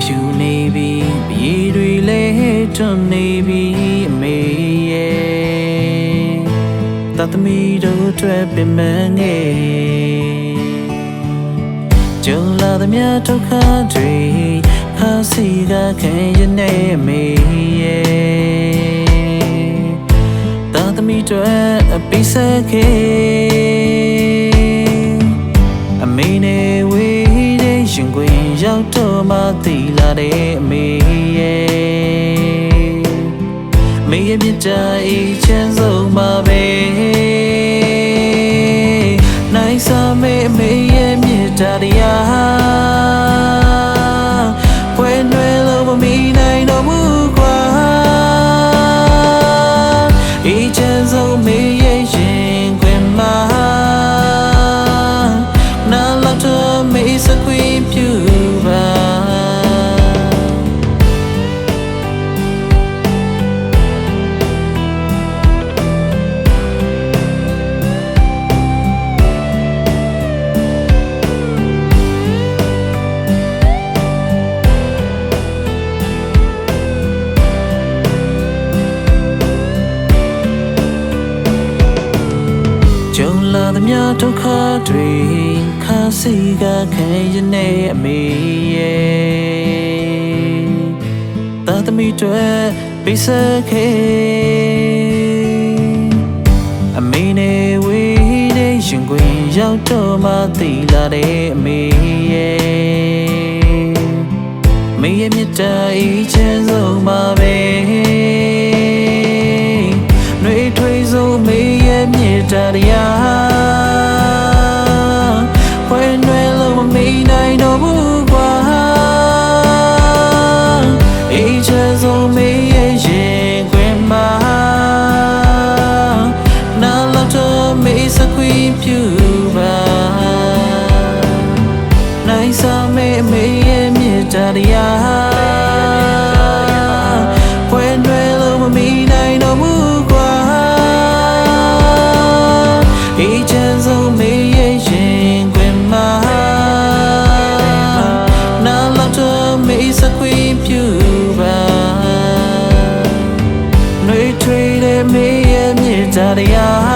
ဖြူနေပြီမြေတွေလည်းတွန်းနေပြီအမေရဲ့တသမီတို့အတွက်ပင်မငယ်ကြုံလာသမျှဒုက္ခတွေခါစီကခံရနေအမေရဲ့တသမီတို့အပိစကေအမေနဲ့ဝေးတဲ့ရှင်ခွင်ရောက်တော့မှသိလာတဲ့အမေရဲ့မေရဲ့မြတ်တာအေးချမ်းဆုံးပါပဲနိုင်စားမေအမေရဲ့မြတ်တာတရားဖွယ်နှွယ်လို့မမီနိုင်တော့ဘူးကွာအေးချမ်းဆုံးမေရဲ့ရှင်ခွင်မှာနားလောက်တော့မေစခွေပြူပါကြုံလာသမျှဒုက္ခတွေခါစီကခံရနေအမေရဲ့တသမီတွေပိစခေအမေနဲ့ဝေးတဲ့ရှင်ခွင်ရောက်တော့မှသိလာတဲ့အမေရဲ့မေရဲ့မြတ်တာအေးချမ်းဆုံးပါပဲနှွေးထွေးဆုံးမေရဲ့မြတ်တာတရားဖွယ်နှွယ်လို့မမေ့နိုင်တော့ဘူးကွာအေးချမ်းဆုံးမေရဲ့ရင်ခွင်မှာနားလောက်တော့မေစခွေပြူပါနိုင်စားမေအမေရဲ့မြတ်တာတရားဖွယ်နှွယ်လို့မမေ့နိုင်တော့ဘူးကွာအေးချမ်းဆုံးမေရဲ့ရင်ခွင်မှာနားလောက်တော့မေစခွေပြူပါနှွေးထွေးတဲ့မေရဲ့မြတ်တာတရား